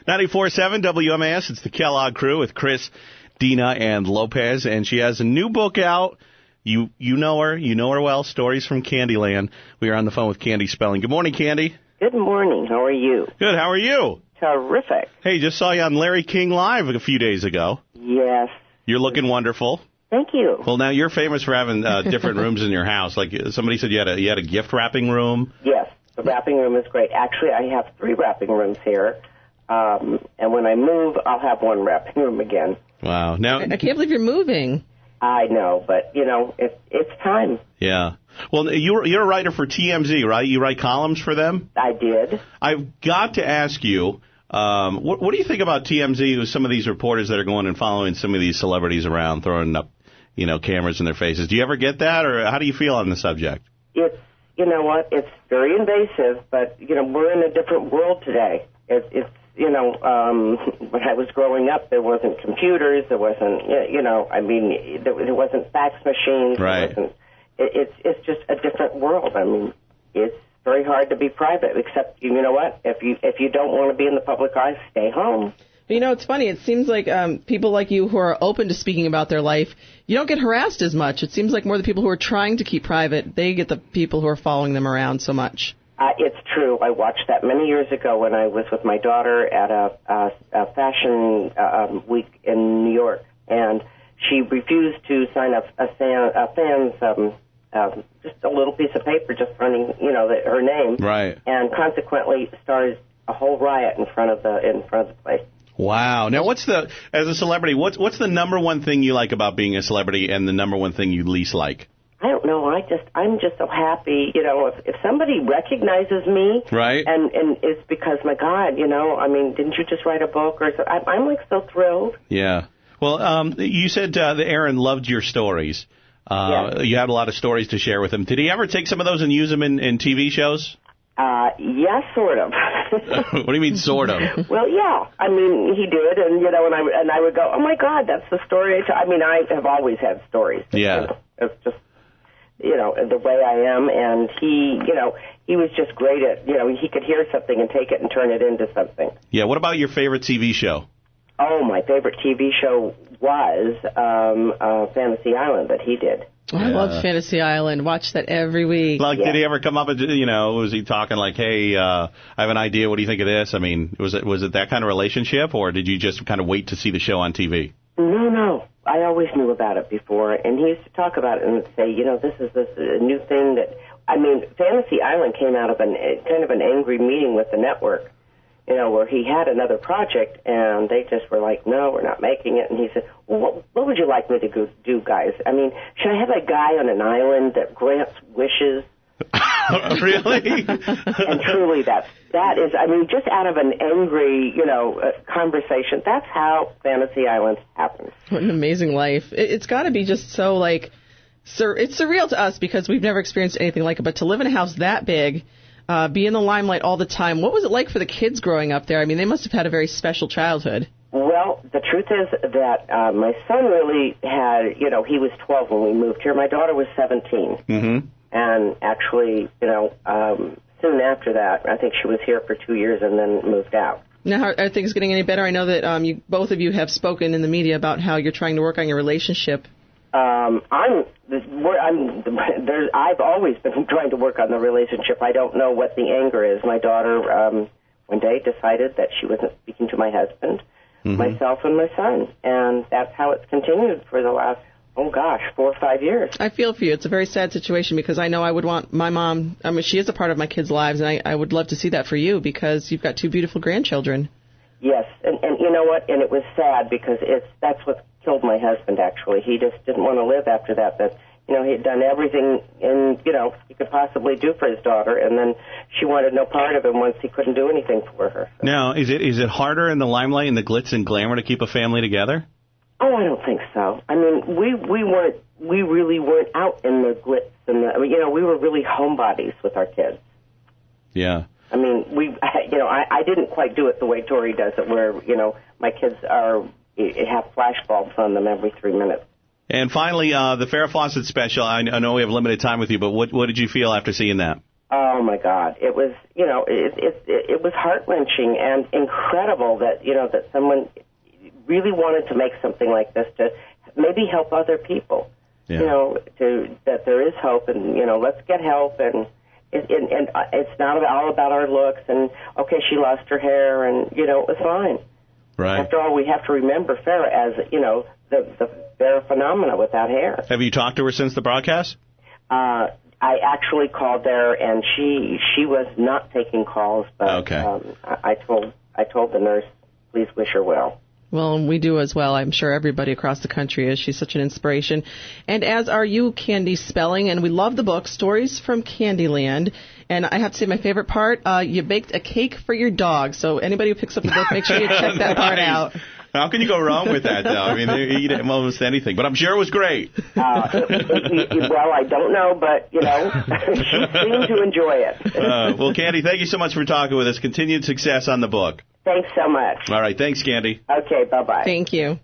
94.7 WMAS, it's the Kellogg Crew with Chris, Dina, and Lopez, and she has a new book out. You know her well, Stories from Candyland. We are on the phone with Candy Spelling. Good morning, Candy. Good morning. How are you? Good, how are you? Terrific. Hey, just saw you on Larry King Live a few days ago. Yes. You're looking wonderful. Thank you. Well, now you're famous for having different rooms in your house. Like somebody said you had a gift wrapping room. Yes, the wrapping room is great. Actually, I have 3 wrapping rooms here. And when I move, I'll have 1 wrapping room again. Wow. Now I can't believe you're moving. I know, but, it's time. Yeah. Well, you're a writer for TMZ, right? You write columns for them? I did. I've got to ask you, what do you think about TMZ with some of these reporters that are going and following some of these celebrities around, throwing up, cameras in their faces? Do you ever get that, or how do you feel on the subject? It's, you know what, it's very invasive, but, we're in a different world today. It's when I was growing up, there wasn't computers, there wasn't, there wasn't fax machines. Right. It's just a different world. I mean, it's very hard to be private, except, you know what, if you don't want to be in the public eye, stay home. It's funny. It seems like people like you who are open to speaking about their life, you don't get harassed as much. It seems like more the people who are trying to keep private, they get the people who are following them around so much. It's true. I watched that many years ago when I was with my daughter at a fashion week in New York, and she refused to sign a fan's just a little piece of paper just running, her name, right, and consequently started a whole riot in front of the place. Wow. Now, as a celebrity, what's the number one thing you like about being a celebrity, and the number one thing you least like? I don't know. I'm just so happy, if somebody recognizes me, right, and it's because, my God, didn't you just write a book or so? I'm like so thrilled. Yeah. Well, you said that Aaron loved your stories. Yes. You had a lot of stories to share with him. Did he ever take some of those and use them in TV shows? Yes, sort of. What do you mean, sort of? Well, yeah. I mean, he did, and I would go, oh my God, that's the story. I have always had stories. Yeah. It's just, the way I am, and he was just great at, he could hear something and take it and turn it into something. Yeah. What about your favorite TV show? Oh, my favorite TV show was Fantasy Island that he did. Oh, I love Fantasy Island. Watch that every week. Like, Did he ever come up and, was he talking like, hey, I have an idea, what do you think of this? I mean, was it that kind of relationship, or did you just kind of wait to see the show on TV? No. I always knew about it before, and he used to talk about it and say, this is a new thing that, Fantasy Island came out of kind of an angry meeting with the network, where he had another project, and they just were like, no, we're not making it. And he said, well, what would you like me to do, guys? Should I have a guy on an island that grants wishes? Really? And truly, that is, just out of an angry, conversation, that's how Fantasy Island happens. What an amazing life. It's got to be just so, it's surreal to us because we've never experienced anything like it, but to live in a house that big, be in the limelight all the time. What was it like for the kids growing up there? They must have had a very special childhood. Well, the truth is that my son really had, he was 12 when we moved here. My daughter was 17. Mm-hmm. And actually, soon after that, I think she was here for 2 years and then moved out. Now, are things getting any better? I know that both of you have spoken in the media about how you're trying to work on your relationship. I've always been trying to work on the relationship. I don't know what the anger is. My daughter, one day, decided that she wasn't speaking to my husband, myself, and my son. And that's how it's continued for the last, 4 or 5 years. I feel for you. It's a very sad situation because I know I would want my mom, she is a part of my kids' lives, and I would love to see that for you because you've got 2 beautiful grandchildren. Yes, and you know what? And it was sad because that's what killed my husband, actually. He just didn't want to live after that. But, he had done everything he could possibly do for his daughter, and then she wanted no part of him once he couldn't do anything for her. So. Now, is it harder in the limelight and the glitz and glamour to keep a family together? Oh, I don't think so. We really weren't out in the glitz and we were really homebodies with our kids. Yeah. I didn't quite do it the way Tori does it, where, my kids have flashbulbs on them every 3 minutes. And finally, the Farrah Fawcett special, I know we have limited time with you, but what did you feel after seeing that? Oh my God! It was, it was heart-wrenching and incredible that that someone really wanted to make something like this to maybe help other people. Yeah. That there is hope, and let's get help, and it's not all about our looks. And okay, she lost her hair, and it was fine. Right. After all, we have to remember Farrah as the Farrah phenomena without hair. Have you talked to her since the broadcast? I actually called there, and she was not taking calls. But okay. I told the nurse, please wish her well. Well, we do as well. I'm sure everybody across the country is. She's such an inspiration. And as are you, Candy Spelling. And we love the book, Stories from Candyland. And I have to say my favorite part, you baked a cake for your dog. So anybody who picks up the book, make sure you check that part out. How can you go wrong with that, though? I mean, they eat almost anything. But I'm sure it was great. Well, I don't know, but, she seemed to enjoy it. Well, Candy, thank you so much for talking with us. Continued success on the book. Thanks so much. All right. Thanks, Candy. Okay, bye-bye. Thank you.